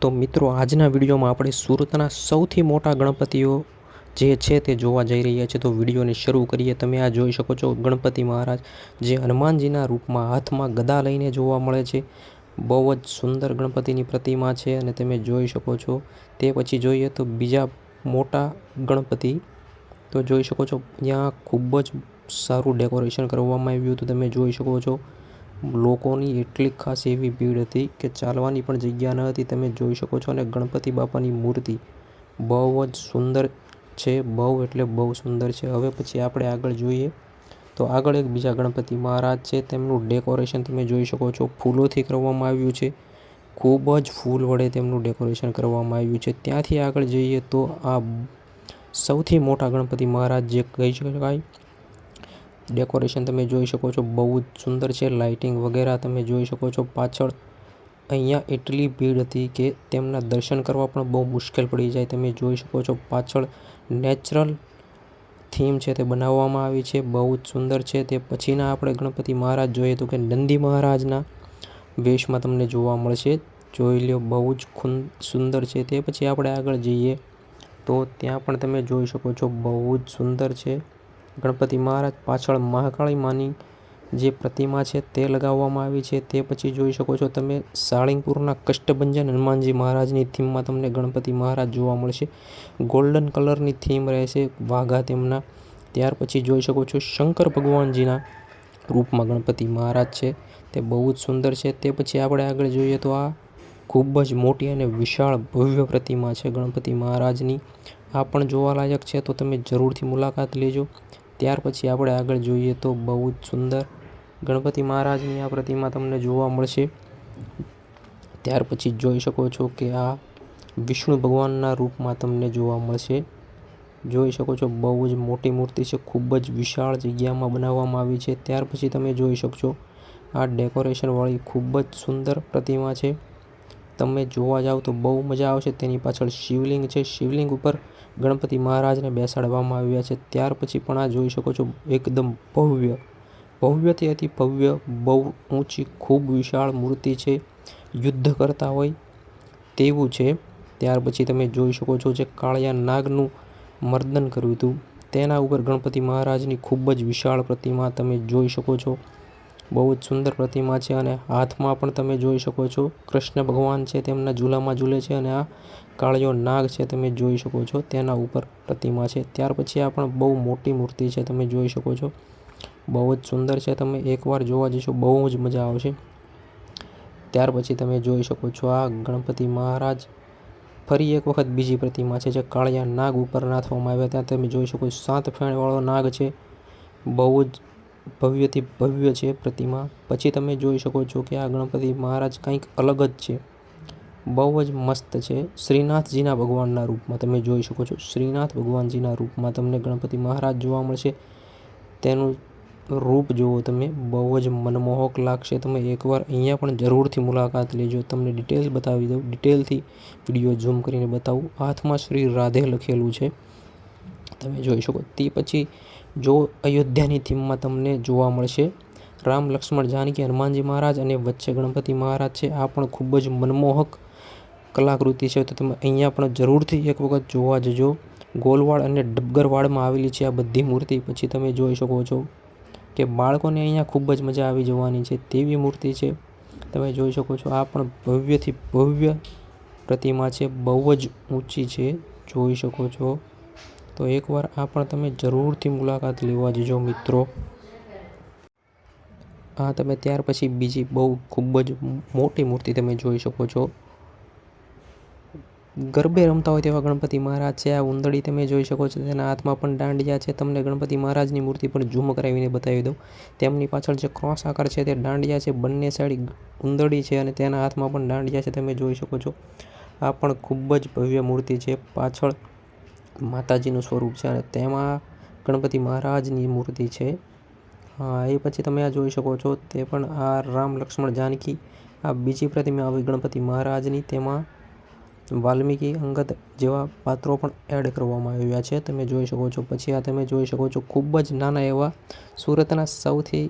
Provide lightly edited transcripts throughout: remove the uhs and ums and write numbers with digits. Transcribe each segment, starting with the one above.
તો મિત્રો આજના વિડીયોમાં આપણે સુરતના સૌથી મોટા ગણપતિઓ જે છે તે જોવા જઈ રહ્યા છે। તો વિડીયોને શરૂ કરીએ। તમે આ જોઈ શકો છો ગણપતિ મહારાજ જે હનુમાનજીના રૂપમાં હાથમાં ગદા લઈને જોવા મળે છે। બહુ જ સુંદર ગણપતિની પ્રતિમા છે અને તમે જોઈ શકો છો। તે પછી જોઈએ તો બીજા મોટા ગણપતિ તો જોઈ શકો છો ત્યાં ખૂબ જ સારું ડેકોરેશન કરવામાં આવ્યું હતું। તમે જોઈ શકો છો લોકોની એટલી ખાસ એવી ભીડ હતી કે ચાલવાની પણ જગ્યા ન હતી। તમે જોઈ શકો છો અને ગણપતિ બાપાની મૂર્તિ બહુ જ સુંદર છે, બહુ એટલે બહુ સુંદર છે। હવે પછી આપણે આગળ જોઈએ તો આગળ એક બીજા ગણપતિ મહારાજ છે, તેમનું ડેકોરેશન તમે જોઈ શકો છો ફૂલોથી કરવામાં આવ્યું છે। ખૂબ જ ફૂલ વડે તેમનું ડેકોરેશન કરવામાં આવ્યું છે। ત્યાંથી આગળ જઈએ તો આ સૌથી મોટા ગણપતિ મહારાજ જે કહી શકાય ડેકોરેશન તમે જોઈ શકો છો બહુ જ સુંદર છે। લાઇટિંગ વગેરે તમે જોઈ શકો છો। પાછળ અહીંયા એટલી ભીડ હતી કે તેમના દર્શન કરવા પણ બહુ મુશ્કેલ પડી જાય। તમે જોઈ શકો છો પાછળ નેચરલ થીમ છે તે બનાવવામાં આવી છે, બહુ જ સુંદર છે। તે પછીના આપણે ગણપતિ મહારાજ જોઈએ તો કે નંદી મહારાજના વેશમાં તમને જોવા મળશે। જોઈ લો બહુ જ સુંદર છે। તે પછી આપણે આગળ જઈએ તો ત્યાં પણ તમે જોઈ શકો છો બહુ જ સુંદર છે ગણપતિ મહારાજ। પાછળ મહાકાળી માની જે પ્રતિમા છે તે લગાવવામાં આવી છે। તે પછી જોઈ શકો છો તમે સાળીંગપુરના કષ્ટભંજન હનુમાનજી મહારાજની થીમમાં તમને ગણપતિ મહારાજ જોવા મળશે। ગોલ્ડન કલરની થીમ રહેશે વાઘા તેમના। ત્યાર પછી જોઈ શકો છો શંકર ભગવાનજીના રૂપમાં ગણપતિ મહારાજ છે, તે બહુ જ સુંદર છે। તે પછી આપણે આગળ જોઈએ તો આ ખૂબ જ મોટી અને વિશાળ ભવ્ય પ્રતિમા છે ગણપતિ મહારાજની। આ પણ જોવાલાયક છે, તો તમે જરૂરથી મુલાકાત લેજો। ત્યાર પછી આપણે આગળ જોઈએ તો બહુ જ સુંદર ગણપતિ મહારાજની આ પ્રતિમા તમને જોવા મળશે। ત્યાર પછી જોઈ શકો છો કે આ વિષ્ણુ ભગવાનના રૂપમાં તમને જોવા મળશે। જોઈ શકો છો બહુ જ મોટી મૂર્તિ છે, ખૂબ જ વિશાળ જગ્યામાં બનાવવામાં આવી છે। ત્યાર પછી તમે જોઈ શકશો આ ડેકોરેશનવાળી ખૂબ જ સુંદર પ્રતિમા છે, તમે જોવા જાઓ તો બહુ મજા આવશે। તેની પાછળ શિવલિંગ છે, શિવલિંગ ઉપર ગણપતિ મહારાજને બેસાડવામાં આવ્યા છે। ત્યાર પછી પણ આ જોઈ શકો છો એકદમ ભવ્યથી અતિ ભવ્ય બહુ ઊંચી ખૂબ વિશાળ મૂર્તિ છે, યુદ્ધ કરતા હોય તેવું છે। ત્યાર પછી તમે જોઈ શકો છો જે કાળિયા નાગનું મર્દન કર્યું હતું તેના ઉપર ગણપતિ મહારાજની ખૂબ જ વિશાળ પ્રતિમા તમે જોઈ શકો છો। બહુ જ સુંદર પ્રતિમા છે અને હાથમાં પણ તમે જોઈ શકો છો કૃષ્ણ ભગવાન છે તેમના ઝૂલામાં ઝૂલે છે અને આ કાળિયો નાગ છે તમે જોઈ શકો છો તેના ઉપર પ્રતિમા છે। ત્યાર પછી આ પણ બહુ મોટી મૂર્તિ છે, તમે જોઈ શકો છો બહુ જ સુંદર છે। તમે એકવાર જોવા જશો બહુ જ મજા આવશે। ત્યાર પછી તમે જોઈ શકો છો આ ગણપતિ મહારાજ ફરી એક વખત બીજી પ્રતિમા છે જે કાળિયા નાગ ઉપર નાથવામાં આવ્યા। ત્યાં તમે જોઈ શકો 7 ફેણવાળો નાગ છે, બહુ જ ભવ્યથી ભવ્ય છે પ્રતિમા। પછી તમે જોઈ શકો છો કે આ ગણપતિ મહારાજ કંઈક અલગ જ છે, બહુ જ મસ્ત છે। શ્રીનાથજીના ભગવાનના રૂપમાં તમે જોઈ શકો છો, શ્રીનાથ ભગવાનજીના રૂપમાં તમને ગણપતિ મહારાજ જોવા મળશે। તેનું રૂપ જુઓ તમે, બહુ જ મનમોહક લાગશે। તમે એકવાર અહીંયા પણ જરૂરથી મુલાકાત લેજો, તમને ડિટેલ્સ બતાવી દઉં, ડિટેલથી વિડીયો ઝૂમ કરીને બતાવું। હાથમાં શ્રી રાધે લખેલું છે તમે જોઈ શકો। તે પછી જો અયોધ્યાની થીમમાં તમને જોવા મળશે રામ લક્ષ્મણ જાનકી હનુમાનજી મહારાજ અને વચ્ચે ગણપતિ મહારાજ છે। આ પણ ખૂબ જ મનમોહક કલાકૃતિ છે, તો તમે અહીંયા પણ જરૂરથી એક વખત જોવા જજો। ગોલવાડ અને ડબગરવાડમાં આવેલી છે આ બધી મૂર્તિ। પછી તમે જોઈ શકો છો કે બાળકોને અહીંયા ખૂબ જ મજા આવી જવાની છે તેવી મૂર્તિ છે, તમે જોઈ શકો છો। આ પણ ભવ્યથી ભવ્ય પ્રતિમા છે, બહુ જ ઊંચી છે, જોઈ શકો છો। તો એકવાર આ પણ તમે જરૂરથી મુલાકાત લેવા જજો મિત્રો। આ તમે ત્યાર પછી બીજી બહુ ખૂબ જ મોટી મૂર્તિ તમે જોઈ શકો છો, ગરબે રમતા હોય તેવા ગણપતિ મહારાજ છે। આ ઉંદડી તમે જોઈ શકો છો, તેના હાથમાં પણ દાંડિયા છે। તમને ગણપતિ મહારાજની મૂર્તિ પણ ઝૂમ કરાવીને બતાવી દઉં। તેમની પાછળ જે ક્રોસ આકાર છે તે દાંડિયા છે, બંને સાઈડ ઉંદડી છે અને તેના હાથમાં પણ દાંડિયા છે, તમે જોઈ શકો છો। આ પણ ખૂબ જ ભવ્ય મૂર્તિ છે, પાછળ માતાજીનું સ્વરૂપ છે અને તેમાં ગણપતિ મહારાજની મૂર્તિ છે। હા, એ પછી તમે આ જોઈ શકો છો તે પણ આ રામ લક્ષ્મણ જાનકી આ બીજી પ્રતિમા આવી ગણપતિ મહારાજની, તેમાં વાલ્મીકી અંગદ જેવા પાત્રો પણ એડ કરવામાં આવ્યા છે, તમે જોઈ શકો છો। પછી આ તમે જોઈ શકો છો ખૂબ જ નાના એવા સુરતના સૌથી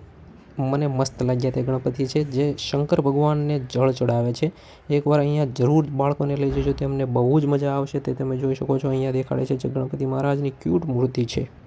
મને મસ્ત લાગ્યા તે ગણપતિ છે જે શંકર ભગવાનને જળ ચડાવે છે. એકવાર અહીંયા જરૂર બાળકોને લઈ જજો, તેમને બહુ જ મજા આવશે. તે તમે જોઈ શકો છો અહીંયા દેખાડે છે જે ગણપતિ મહારાજની ક્યુટ મૂર્તિ છે.